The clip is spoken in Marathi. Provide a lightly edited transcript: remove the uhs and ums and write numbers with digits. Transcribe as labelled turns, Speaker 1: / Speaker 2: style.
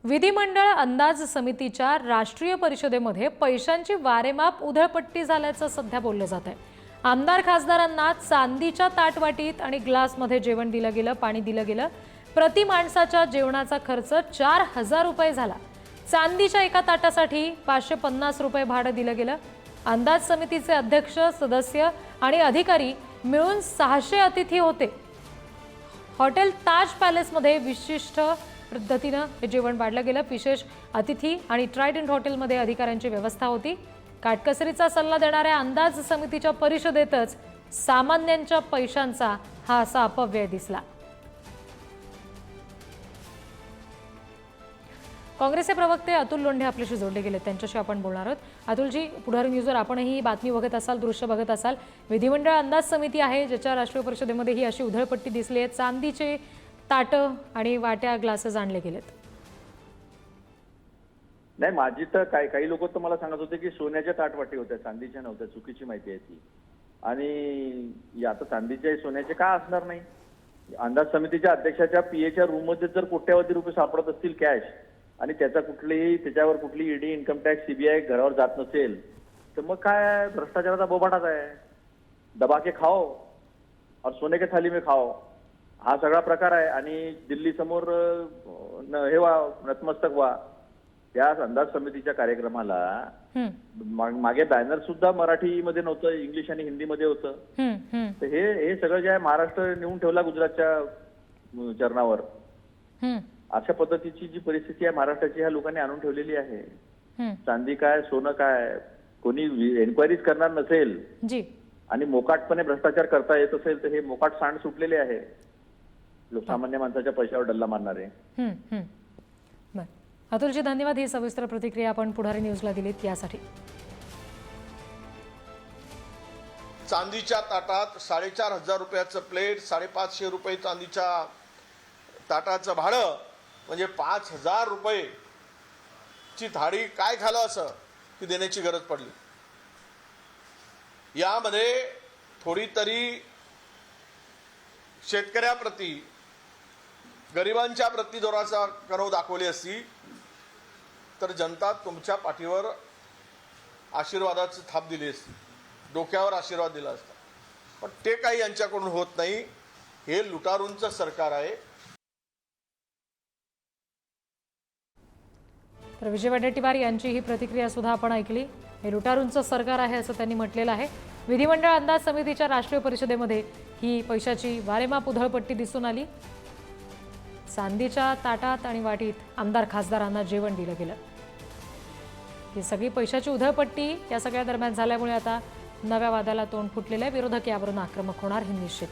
Speaker 1: विधिमंडळ अंदाज समितीच्या राष्ट्रीय परिषदेमध्ये पैशांची वारेमाप उधळपट्टी झाल्याचं सध्या बोललं जात आहे। आमदार खासदारांना चांदीच्या ताटवाटीत आणि ग्लासमध्ये जेवण दिलं गेलं, पाणी दिलं गेलं। प्रति माणसाच्या जेवणाचा खर्च 4000 रुपये झाला। चांदीच्या एका ताटासाठी 550 रुपये भाडं दिलं गेलं। अंदाज समितीचे अध्यक्ष, सदस्य आणि अधिकारी मिळून 600 अतिथी होते। हॉटेल ताज पॅलेसमध्ये विशिष्ट पद्धतीनं हे जेवण वाढलं गेलं। विशेष अतिथी आणि ट्रायडंट हॉटेलमध्ये अधिकाऱ्यांची व्यवस्था होती। काटकसरीचा सल्ला देणाऱ्या अंदाज समितीच्या परिषदेतच सामान्यांच्या पैशांचा हा असा अपव्यय दिसला। काँग्रेसचे प्रवक्ते अतुल लोंढे आपल्याशी जोडले गेले, त्यांच्याशी आपण बोलणार आहोत। अतुलजी, पुढारी न्यूजवर आपणही ही बातमी बघत असाल, दृश्य बघत असाल। विधिमंडळ अंदाज समिती आहे ज्याच्या राष्ट्रीय परिषदेमध्ये ही अशी उधळपट्टी दिसली आहे। चांदीचे ताटं आणि वाट्या, ग्लासेस आणले गेलेत।
Speaker 2: नाही, माझी तर काही लोक तर मला सांगत होते की सोन्याच्या ताटवाटी होत्या, चांदीच्या नव्हत्या। चुकीची माहिती आहे ती। आणि आता चांदीच्या सोन्याचे का असणार नाही? अंदाज समितीच्या अध्यक्षाच्या पीएच्या रूम मध्ये जर कोट्यावधी रुपये सापडत असतील कॅश, आणि त्याच्यावर कुठली ईडी, इन्कम टॅक्स, सीबीआय घरावर जात नसेल, तर मग काय भ्रष्टाचाराचा बोबाटाच आहे। दबा के खाओ और सोने के थाली में खाओ, हा सगळा प्रकार आहे। आणि दिल्ली समोर हे व्हा, नतमस्तक व्हा। त्या अंदाज समितीच्या कार्यक्रमाला मागे बॅनर सुद्धा मराठीमध्ये नव्हतं, इंग्लिश आणि हिंदीमध्ये होतं। तर हे सगळं जे आहे महाराष्ट्र नेऊन ठेवला गुजरातच्या चरणावर। अशा पद्धतीची जी परिस्थिती आहे महाराष्ट्राची, ह्या लोकांनी आणून ठेवलेली आहे। चांदी काय, सोनं काय, कोणी एन्क्वायरीज करणार नसेल आणि मोकाटपणे भ्रष्टाचार करता येत असेल तर हे मोकाट सांड सुटलेले आहे, लोकसामान्य माणसाच्या पैशावर डल्ला मारणारे।
Speaker 1: अतुलजी, धन्यवाद। ही सविस्तर प्रतिक्रिया आपण पुढारी न्यूजला दिलीत यासाठी।
Speaker 3: चांदीच्या ताटात 4500 रुपयाचं प्लेट, 550 रुपये चांदीच्या ताटाचं भाडं, म्हणजे 5000 रुपये ची थाळी काय खालं असं ती देण्याची गरज पडली। यामध्ये थोडी तरी शेतकऱ्याप्रती, गरिबांच्या प्रती जोराचा कणव दाखवली असती तर जनता तुमच्या पाठीवर आशीर्वादाची थाप दिली असती, डोक्यावर आशीर्वाद दिला असता। पण ते काही यांच्याकडून होत नाही। हे लुटारूंचं सरकार आहे।
Speaker 1: तर विजय वडेट्टीवार यांची ही प्रतिक्रिया सुद्धा आपण ऐकली। हे लुटारूंचं सरकार आहे असं त्यांनी म्हटलेलं आहे। विधिमंडळ अंदाज समितीच्या राष्ट्रीय परिषदेमध्ये ही पैशाची वारेमाप उधळपट्टी दिसून आली। चांदीच्या ताटात आणि वाटीत आमदार खासदारांना जेवण दिलं गेलं। ही सगळी पैशाची उधळपट्टी या सगळ्या दरम्यान झाल्यामुळे आता नव्या वादाला तोंड फुटलेलं आहे। विरोधक यावरून आक्रमक होणार हे निश्चित।